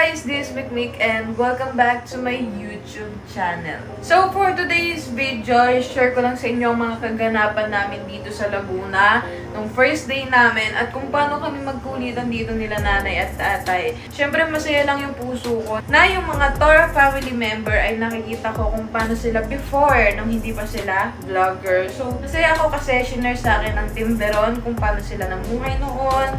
guys, this is Mikmik and welcome back to my YouTube channel. So for today's video, share ko lang sa inyo ang mga kaganapan namin dito sa Laguna nung first day namin at kung paano kami magkulitan dito nila nanay at tatay. Syempre masaya lang yung puso ko na yung mga Tora family member ay nakikita ko kung paano sila before nung hindi pa sila vlogger. So masaya ako kasi shinare sa akin ng Team Veron kung paano sila namuhay noon.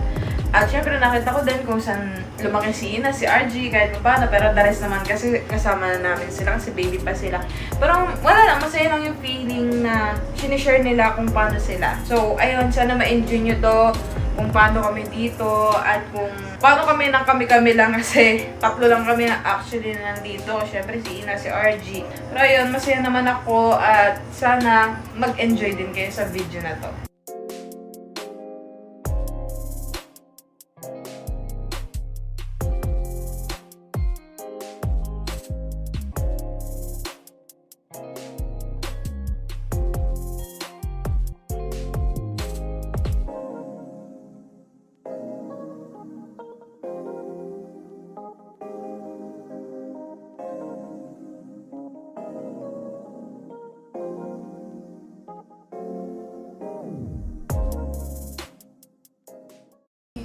At syempre nakita ko din kung saan lumaki si Ina, si RG, kahit pa paano. Pero the rest naman kasi kasama na namin sila kasi baby pa sila. Pero wala lang, masaya lang yung feeling na sinishare nila kung paano sila. So ayun, sana ma-enjoy nyo to kung paano kami dito at kung paano kami ng kami-kami lang kasi tatlo lang kami na actually nandito. Syempre si Ina, si RG. Pero ayun, masaya naman ako at sana mag-enjoy din kayo sa video na to.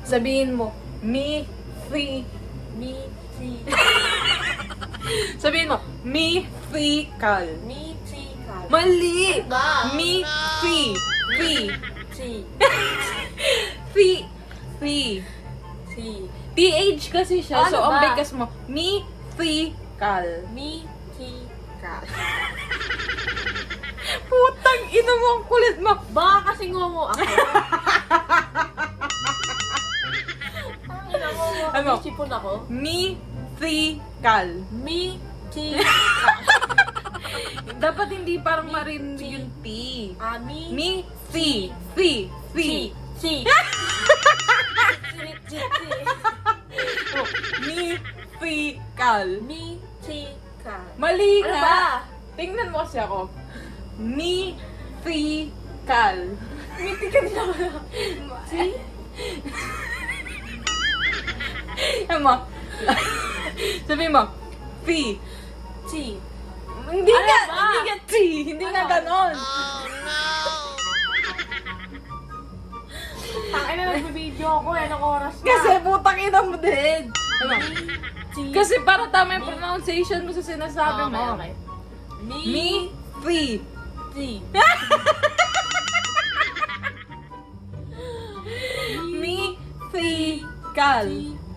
Sabihin mo, me, free. Me, free. Sabihin mo, me, free, kal. Me, free, kal. Mali! Ba? Me, free. Free. Free. Free. Free. Free. PH kasi siya, Ano so ang ba? bigkas mo, me, free, kal. Me, free, kal. Putang ina mo, ang kulit mo. Baka kasi ngongo ako. Ang ina mo, Ano? sipon ako. Me, free, kal. Me, free, Dapat hindi parang marinig yung T. me, Me, free, free, free. free. Oh, me, free, kal. Me, free, kal. Mali Ano nga. ba? Tingnan mo kasi ako. Me, free, kal. Miti ka din ako. See? Ano mo? Sabi mo, free. See? Hindi Ano nga, ba? hindi nga T. Hindi nga Ano? ganon. Tangin na nag-video ako. Anong oras na? Kasi putang ina mo din. Ano? See? Kasi para tama yung pronunciation mo sa sinasabi Okay, mo. okay. Me, free. free. Me, free, kal.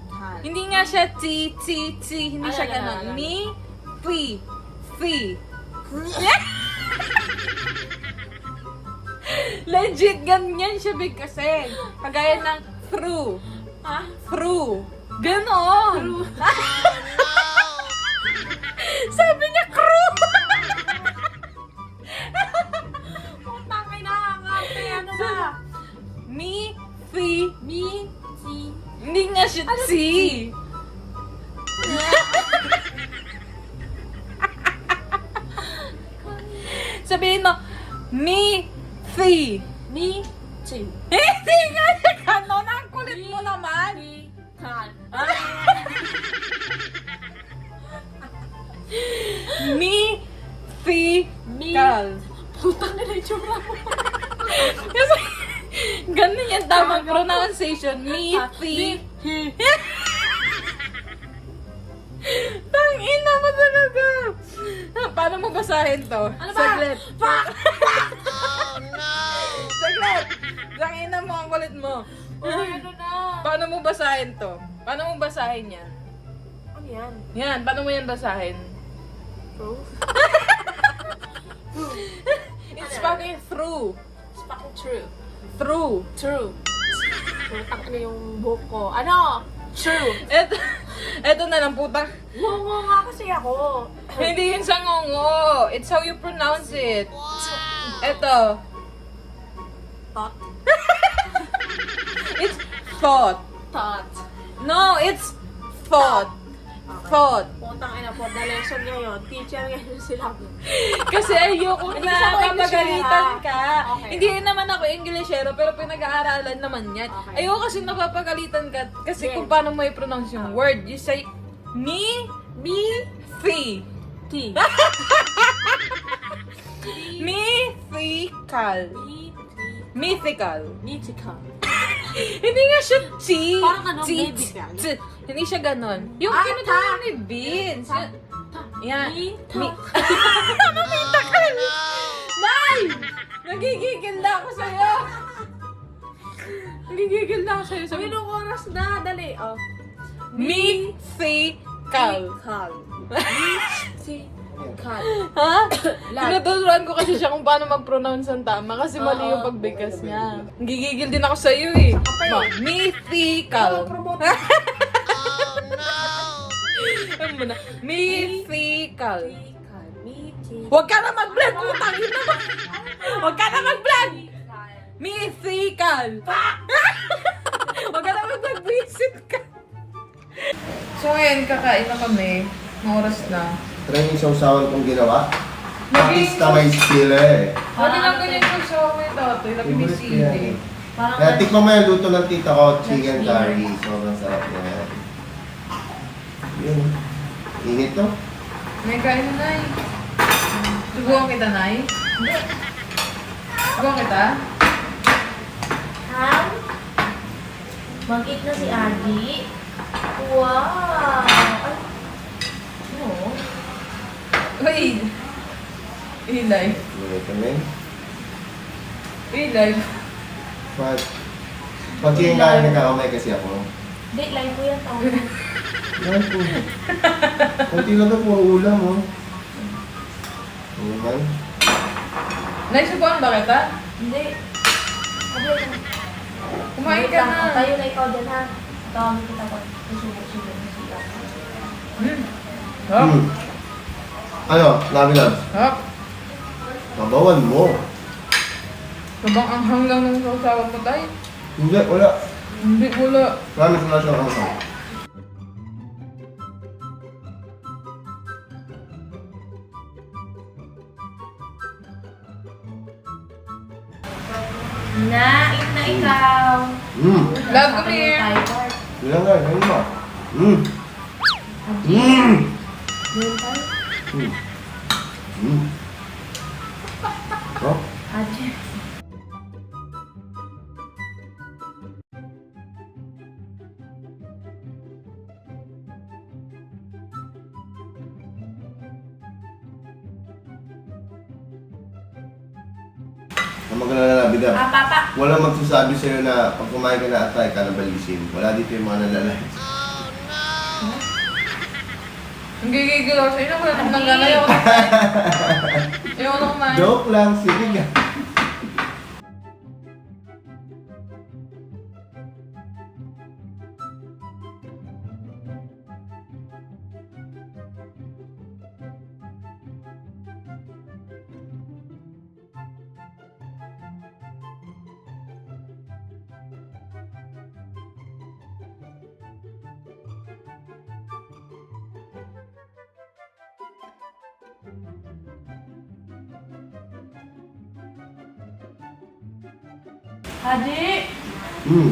Kal. Hindi nga siya T, T, T. Hindi siya Ano, ganon. ano, ano? Me, free, free. Legit, ganyan siya big kasi. Kagaya ng through. Ha? Through. Ganon. Sabi niya crew. Putang ina, nakakarte. Ano ba? Me, free. Me, si. Hindi nga siya Ano T. Sabihin mo, me, free. Me, si. Hindi nga siya ganon. Ang kulit mo naman. Si, kal. Me, free, Me. kal. Putang ina, itsura mo. Kasi, ganun yung tamang pronunciation. Me, Ah, free. he. Tangina mo talaga. Paano mo basahin to? Ano ba? Saglit. Fuck! Saglit. Tangina mo, ang kulit mo. Uy, ano na? Paano mo basahin to? Paano mo basahin yan? Ano yan? Yan, paano mo yan basahin? Bro? It's fucking through. It's fucking true. Through. True. Putang ina yung buhok ko. Ano? True. Eto na lang, putang. Ngongo nga kasi ako. Hindi yun sa ngongo. It's how you pronounce it. Eto. Thought. It's thought. Thought. No, it's thought. Thought. Putang ina po, the lesson ngayon. Teacher ngayon sila. Kasi ayoko Hindi na kasi ako mapagalitan Englishera. ka. Okay. Hindi naman ako Englishero, pero pinag-aaralan naman yan. Okay. Ayoko kasi napapagalitan ka kasi Yeah. kung paano mo i-pronounce yung word. You say Me, Fi. T. Mythical. Mythical. Mythical. Hindi nga siya chi. Parang ano, Chi- baby ka. chi- Hindi siya ganon. Yung Ah, kinutulungan ni Vince. Ta. Yan. Mita. Mythical. Nay! Nagigigil na ako sa'yo. Nagigigil na ako sa'yo. Sabi Sabi nung oras na, dali. Oh. mythical. Mythical. Mythical. Ha? Lag. Tinuturuan ko kasi siya kung paano mag-pronounce ang tama kasi mali yung Oo. pagbigkas niya. Nagigigil din ako sa'yo eh. pa eh. Mythical. Promote. Ano mo na? Mythical. Mythical. Mythical. Huwag ka na mag-vlog, utang yun naman. Huwag ka na mag-vlog. Mythical. Huwag ka na mag-vlog, visit ka. So ngayon, kakain na kami. Ang oras na. Try yung sausawan kong ginawa. Naging- Artista may skill eh. Ano lang ganyan yung sa akin dati? Lagi may Favorite ko yan sili. eh. Parang Kaya tikman mo yung luto ng tita ko, chicken Next curry. Sobrang sarap niya. Yun. Init to. May kain na, Nay. Subukan kita, Nay. Subukan kita. ham. Mag-eat na si Agi. Wow! Ay. No. Uy! I-live. Init kami. I-live. Pag kinakain nagkakamay kasi ako. Hindi, live ko yan. Tao. Yan po. Kunti lang ito, puro ulam oh. Ano naman? Nay, subukan ba kita? Hindi. Sabi ko. Kumain ka na. Tayo na ikaw dyan ha. Tawagin kita ko. Susubo na sila. Hop. Ano? Labi labs. Hop. Mabawan mo. Sabang ang hanggang ng sausawan mo, Tay. Hindi, wala. Hindi, wala. Promise ko na siya ang sa. Nain na ikaw. Love, come here. Wala nga, ano ba? Meron tayo? Oh? Adi. Ang maglalala, bida. Papa. Walang magsasabi sa'yo na pag kumain ka na atay ka na balisin. Wala dito yung mga nalalay. Ang gigigil ako sa'yo. Wala naman nang gana. Ayoko na kumain. Ayoko na kumain. Joke lang, sige nga. Adi. Hmm.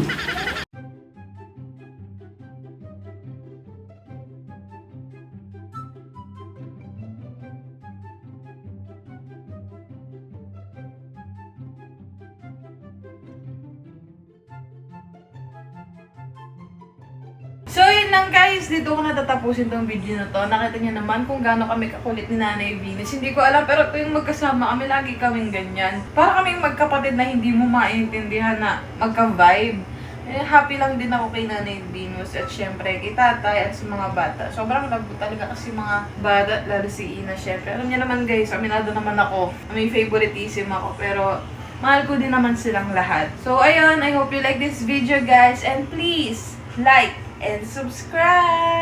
So yun lang guys, dito ko natatapusin tong video na to. Nakita niyo naman kung gaano kami kakulit ni Nanay Venus. Hindi ko alam, pero tuwing magkasama kami, lagi kaming ganyan. Para kaming magkapatid na hindi mo maintindihan na magka-vibe. Eh, happy lang din ako kay Nanay Venus at syempre kay tatay at sa mga bata. Sobrang love ko talaga kasi mga bata, lalo si Ina syempre. Alam niyo naman guys, aminado naman ako. May favoritism ako, pero mahal ko din naman silang lahat. So ayun, I hope you like this video guys and please like and subscribe!